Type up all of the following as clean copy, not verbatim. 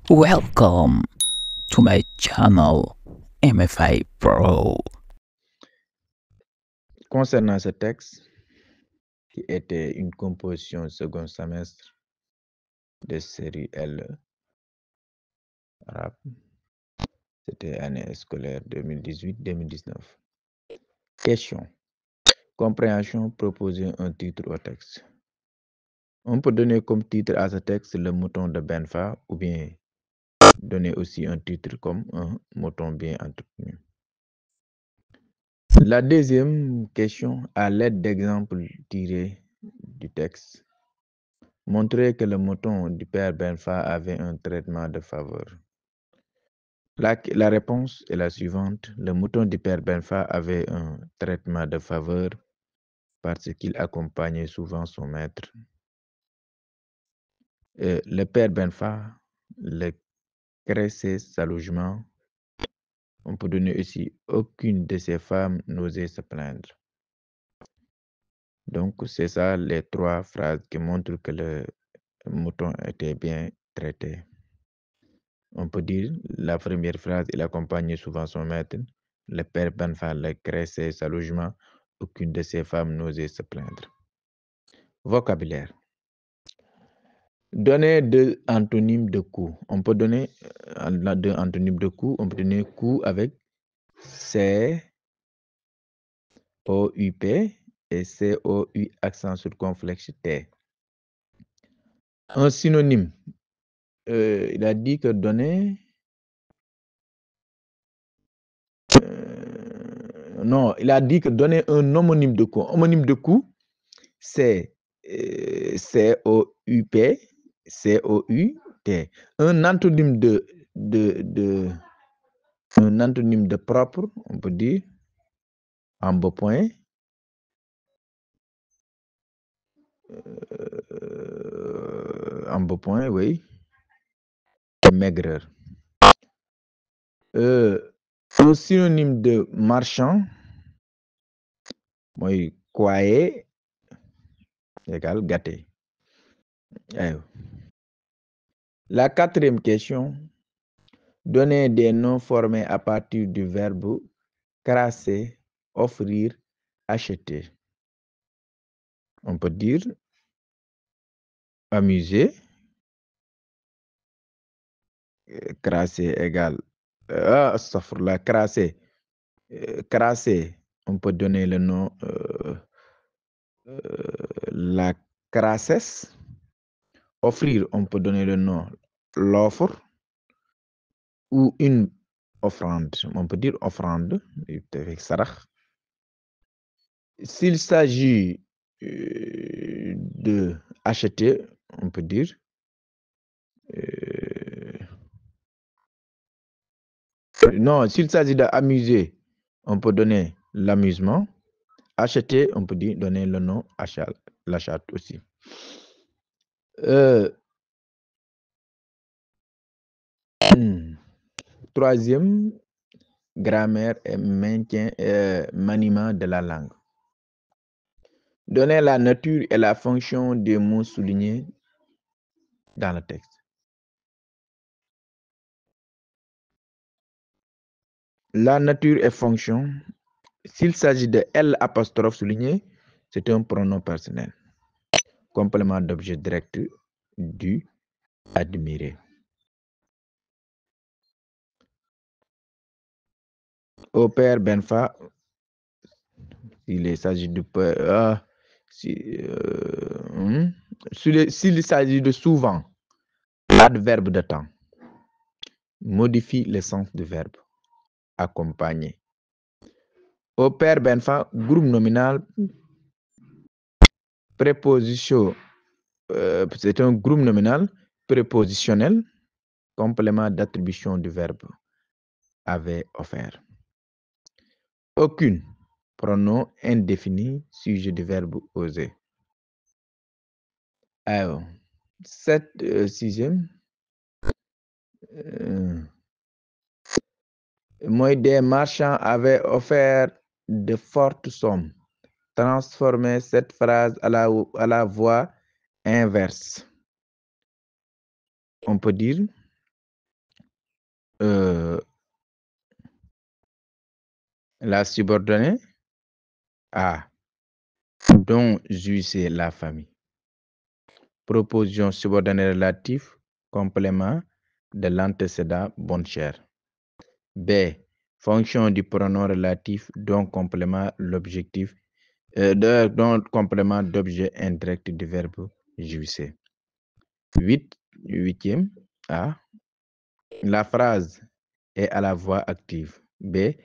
Welcome to my channel MFI Pro. Concernant ce texte, qui était une composition second semestre de série L, arabe, c'était année scolaire 2018-2019. Question. Compréhension, proposer un titre au texte. On peut donner comme titre à ce texte le mouton de Benfa ou bien donner aussi un titre comme un mouton bien entretenu. La deuxième question, à l'aide d'exemples tirés du texte, montrer que le mouton du père Benfa avait un traitement de faveur. La réponse est la suivante. Le mouton du père Benfa avait un traitement de faveur parce qu'il accompagnait souvent son maître. Le père Benfa le caressait sagement. On peut donner aussi aucune de ces femmes n'osait se plaindre. Donc, c'est ça les trois phrases qui montrent que le mouton était bien traité. On peut dire la première phrase, il accompagnait souvent son maître. Le père Benfa le caressait sagement. Aucune de ces femmes n'osait se plaindre. Vocabulaire. Donner deux antonymes de coup. On peut donner deux antonymes de coup. On peut donner coup avec C-O-U-P et C-O-U accent circonflexe T. Un synonyme. Il a dit que donner... non, il a dit que donner un homonyme de coup. Homonyme de coup, c'est C-O-U-P, C-O-U-T. Un antonyme un antonyme de propre, on peut dire, en beau point. En beau point, oui. Maigreur. Un synonyme de marchand, moi, croyez, égale gâté. La quatrième question, donner des noms formés à partir du verbe crasser, offrir, acheter. On peut dire amuser, crasser égale, crasser, on peut donner le nom la crassesse. Offrir, on peut donner le nom l'offre ou une offrande. On peut dire offrande avec sarah. S'il s'agit de acheter, on peut dire non, s'il s'agit d'amuser, on peut donner l'amusement. Acheter, on peut dire donner le nom achat, l'achat aussi. Troisième, grammaire et maintien maniement de la langue. Donner la nature et la fonction des mots soulignés dans le texte. La nature et fonction, s'il s'agit de L apostrophe souligné, c'est un pronom personnel. Complément d'objet direct du admirer. Au père Benfa, s'il s'agit de s'il s'agit de souvent, adverbe de temps modifie le sens du verbe accompagner. Au père Benfa, groupe nominal, préposition, c'est un groupe nominal prépositionnel, complément d'attribution du verbe avait offert. Aucune, pronom indéfini, sujet du verbe oser. Alors, sixième. Moi, des marchands avaient offert de fortes sommes. Transformer cette phrase à la voix inverse. On peut dire La subordonnée A, dont jouissait la famille. Proposition subordonnée relative, complément de l'antécédent bonne chère. B, fonction du pronom relatif dont complément l'objectif, dont complément d'objet indirect du verbe jouissait. Huitième A, la phrase est à la voix active. B,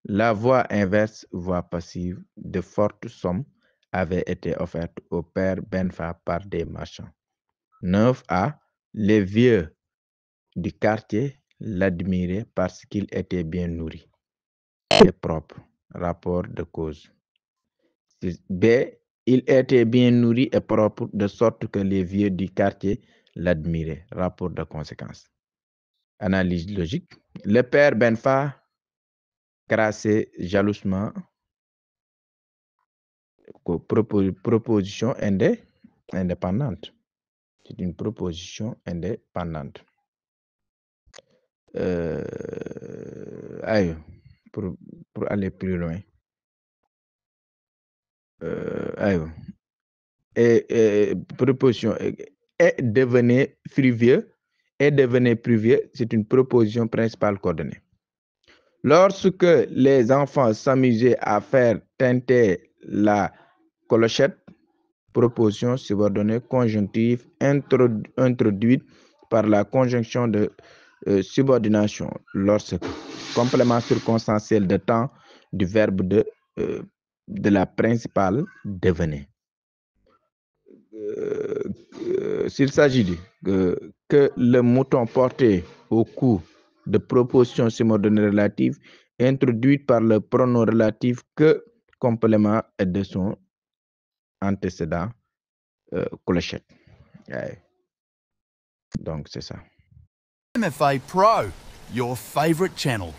la voix inverse, voix passive, de fortes sommes avaient été offertes au père Benfa par des marchands. 9A, les vieux du quartier l'admiraient parce qu'il était bien nourri et propre. Rapport de cause. B, il était bien nourri et propre de sorte que les vieux du quartier l'admiraient. Rapport de conséquence. Analyse logique. Le père Benfa crassait jalousement. Proposition indépendante. C'est une proposition indépendante. Allez, pour aller plus loin. Allez. Proposition et devenez frivieux. Et devenez plus vieux, c'est une proposition principale coordonnée. Lorsque les enfants s'amusaient à faire tinter la clochette, proposition subordonnée conjonctive introduite par la conjonction de subordination lorsque complément circonstanciel de temps du verbe de la principale devenait. S'il s'agit que le mouton porté au cou de proposition subordonnée relative introduite par le pronom relatif que complément de son antécédent clochette. Ouais. Donc c'est ça. MFA Pro, your favorite channel.